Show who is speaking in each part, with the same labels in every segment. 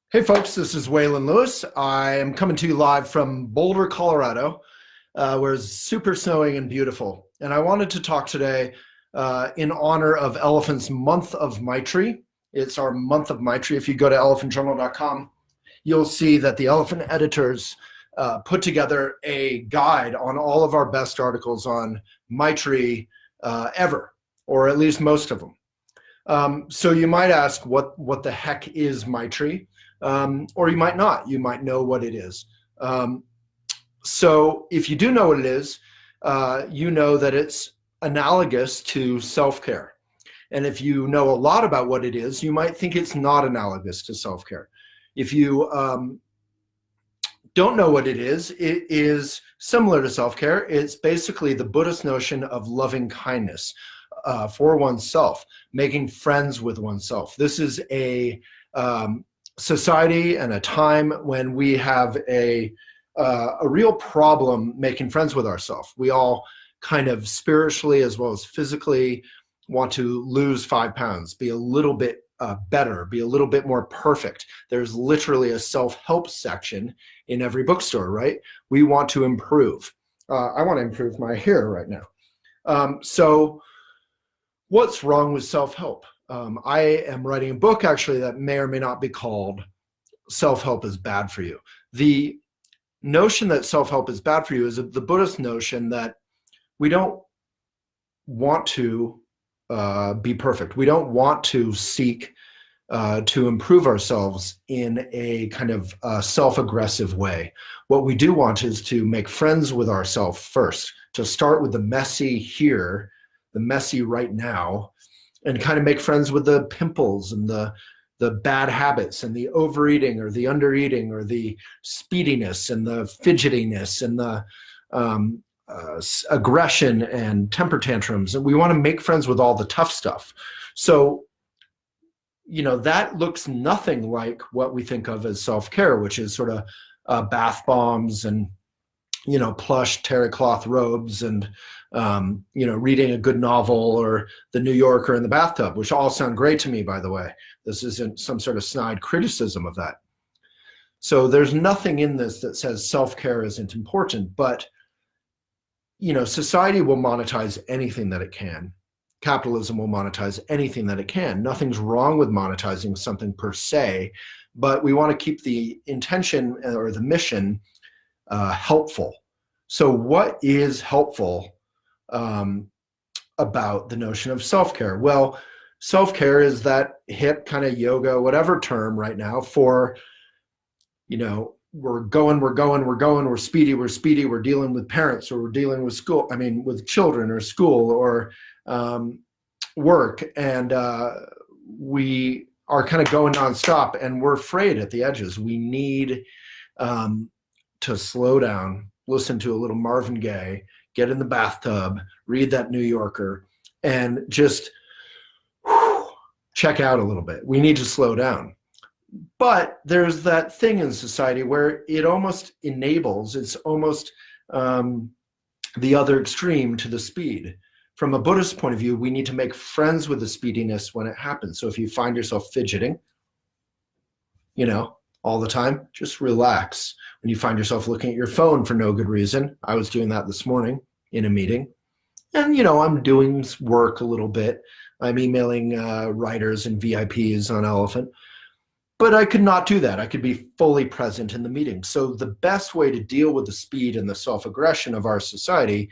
Speaker 1: Hey folks, this is Waylon Lewis. I am coming to you live from Boulder, Colorado, where it's super snowing and beautiful. And I wanted to talk today in honor of Elephant's month of Maitri. It's our month of Maitri. If you go to elephantjournal.com, you'll see that the Elephant editors put together a guide on all of our best articles on Maitri ever, or at least most of them. So you might ask, what the heck is Maitri? Or you might not. You might know what it is. So if you do know what it is, you know that it's analogous to self-care. And if you know a lot about what it is, you might think it's not analogous to self-care. If you don't know what it is similar to self-care. It's basically the Buddhist notion of loving kindness for oneself, making friends with oneself. This is a society and a time when we have a real problem making friends with ourselves. We all kind of spiritually as well as physically want to lose 5 pounds, be a little bit better, be a little bit more perfect. There's literally a self-help section in every bookstore, right? We want to improve. I want to improve my hair right now. So what's wrong with self-help? I am writing a book actually that may or may not be called Self-Help is Bad for You. The notion that self-help is bad for you is the Buddhist notion that we don't want to be perfect. We don't want to seek to improve ourselves in a kind of self-aggressive way. What we do want is to make friends with ourselves first, to start with the messy here, the messy right now, and kind of make friends with the pimples and the bad habits and the overeating or the undereating or the speediness and the fidgetiness and the aggression and temper tantrums. And we want to make friends with all the tough stuff. So, you know, that looks nothing like what we think of as self-care, which is sort of bath bombs and, you know, plush terry cloth robes and, you know, reading a good novel or the New Yorker in the bathtub, which all sound great to me, by the way. This isn't some sort of snide criticism of that. So there's nothing in this that says self-care isn't important, but, you know, society will monetize anything that it can. Capitalism will monetize anything that it can. Nothing's wrong with monetizing something per se, but we want to keep the intention or the mission helpful. So what is helpful about the notion of self-care? Well, self-care is that hip kind of yoga, whatever term right now for, you know, we're speedy, we're dealing with parents, or we're dealing with school, with children or school or work, and we are kind of going nonstop and we're frayed at the edges. We need to slow down, listen to a little Marvin Gaye, get in the bathtub, read that New Yorker, and just check out a little bit. We need to slow down. But there's that thing in society where it almost enables, it's almost the other extreme to the speed. From a Buddhist point of view, we need to make friends with the speediness when it happens. So if you find yourself fidgeting, you know, all the time, just relax. When you find yourself looking at your phone for no good reason, I was doing that this morning in a meeting. And, you know, I'm doing work a little bit. I'm emailing writers and VIPs on Elephant. But I could not do that. I could be fully present in the meeting. So the best way to deal with the speed and the self-aggression of our society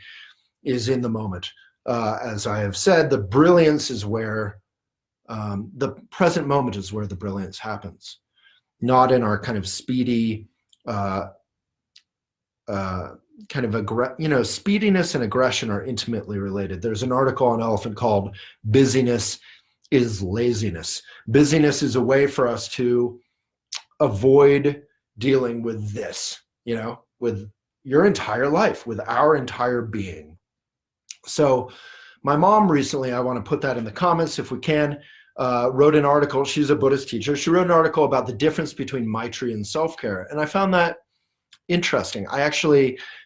Speaker 1: is in the moment. As I have said, the brilliance is where, the present moment is where the brilliance happens. Not in our kind of speedy, speediness and aggression are intimately related. There's an article on Elephant called "Busyness is Laziness." Busyness is a way for us to avoid dealing with this, you know, with your entire life, with our entire being. So my mom recently, I want to put that in the comments if we can, wrote an article. She's a Buddhist teacher. She wrote an article about the difference between Maitri and self-care. And I found that interesting.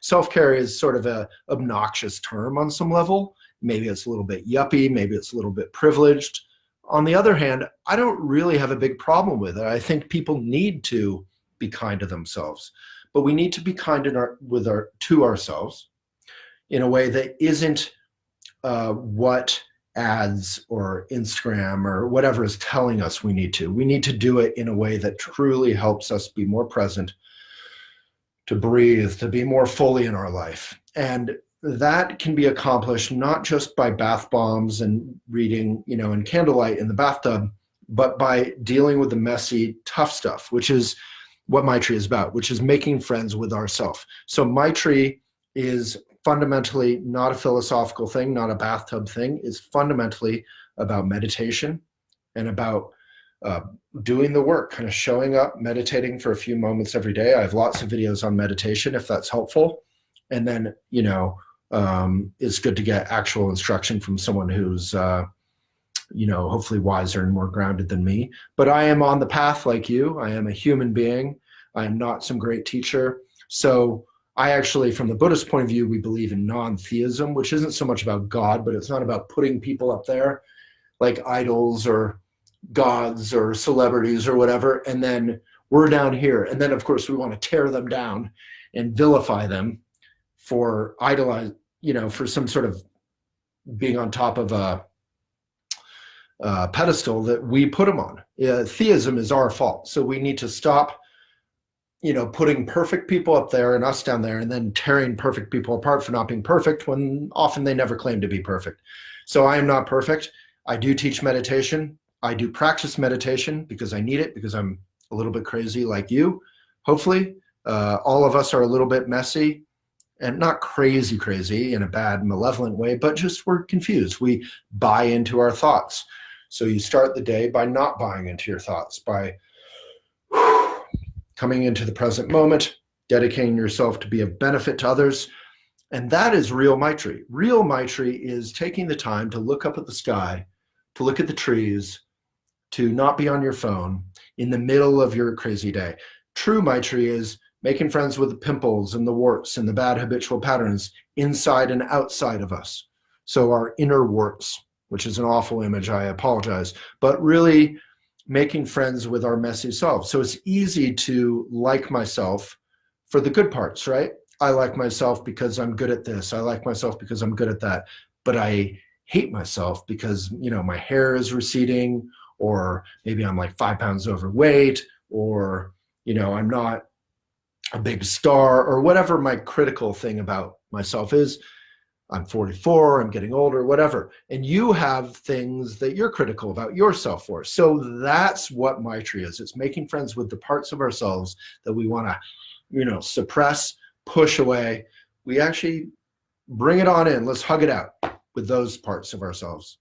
Speaker 1: Self-care is sort of a obnoxious term on some level. Maybe it's a little bit yuppie, maybe it's a little bit privileged. on the other hand, I don't really have a big problem with it. I think people need to be kind to themselves, but we need to be kind to ourselves in a way that isn't what ads or Instagram or whatever is telling us we need to. We need to do it in a way that truly helps us be more present, to breathe, to be more fully in our life. And that can be accomplished not just by bath bombs and reading, and candlelight in the bathtub, but by dealing with the messy, tough stuff, which is what Maitri is about, which is making friends with ourself. So Maitri is fundamentally not a philosophical thing, not a bathtub thing. It's fundamentally about meditation and about doing the work, kind of showing up, meditating for a few moments every day. I have lots of videos on meditation if that's helpful. And then, it's good to get actual instruction from someone who's, hopefully wiser and more grounded than me. But I am on the path like you. I am a human being. I am not some great teacher. So I actually, from the Buddhist point of view, we believe in non-theism, which isn't so much about God, but it's not about putting people up there like idols or gods or celebrities or whatever. And then we're down here. And then, of course, we want to tear them down and vilify them for for some sort of being on top of a pedestal that we put them on. Theism is our fault. So we need to stop putting perfect people up there and us down there, and then tearing perfect people apart for not being perfect when often they never claim to be perfect. So I am not perfect. I do teach meditation. I do practice meditation because I need it, because I'm a little bit crazy like you. Hopefully, all of us are a little bit messy, and not crazy in a bad, malevolent way, but just we're confused. We buy into our thoughts. So you start the day by not buying into your thoughts, by coming into the present moment, dedicating yourself to be of benefit to others. And that is real Maitri. Real Maitri is taking the time to look up at the sky, to look at the trees, to not be on your phone in the middle of your crazy day. True Maitri is making friends with the pimples and the warts and the bad habitual patterns inside and outside of us. So our inner warts, which is an awful image, I apologize, but really making friends with our messy selves. So it's easy to like myself for the good parts, right? I like myself because I'm good at this. I like myself because I'm good at that. But I hate myself because, my hair is receding, or maybe I'm like 5 pounds overweight, or, I'm not a big star, or whatever my critical thing about myself is. I'm 44, I'm getting older, whatever. And you have things that you're critical about yourself for. So that's what Maitri is. It's making friends with the parts of ourselves that we want to, suppress, push away. We actually bring it on in. Let's hug it out with those parts of ourselves.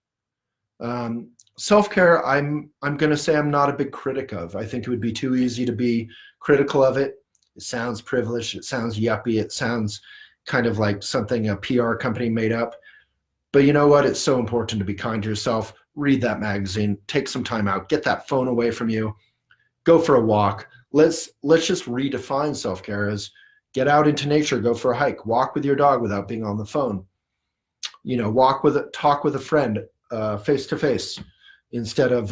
Speaker 1: Self-care, I'm going to say I'm not a big critic of. I think it would be too easy to be critical of it. It sounds privileged. It sounds yuppie. It sounds kind of like something a PR company made up. But you know what? It's so important to be kind to yourself. Read that magazine, take some time out, get that phone away from you, go for a walk. Let's just redefine self-care as get out into nature, go for a hike, walk with your dog without being on the phone. Talk with a friend face to face instead of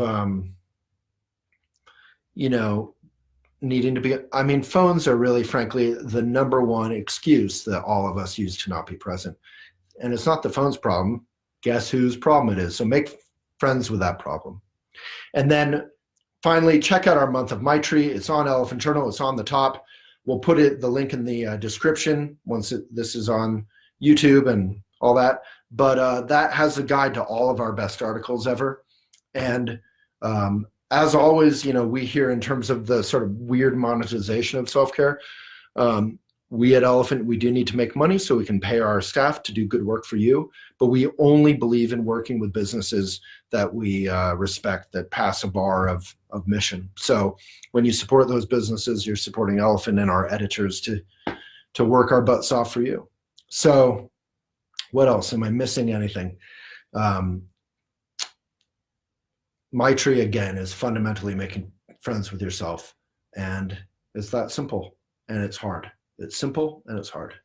Speaker 1: needing to be, phones are really, frankly, the number one excuse that all of us use to not be present. And it's not the phone's problem. Guess whose problem it is? So make friends with that problem. And then finally, check out our month of Maitri. It's on Elephant Journal. It's on the top. We'll put the link in the description once this is on YouTube and all that. But that has a guide to all of our best articles ever. And as always, we hear in terms of the sort of weird monetization of self-care. We at Elephant, we do need to make money so we can pay our staff to do good work for you. But we only believe in working with businesses that we respect, that pass a bar of mission. So when you support those businesses, you're supporting Elephant and our editors to work our butts off for you. So what else? Am I missing anything? Maitri, again, is fundamentally making friends with yourself. And it's that simple, and it's hard. It's simple and it's hard.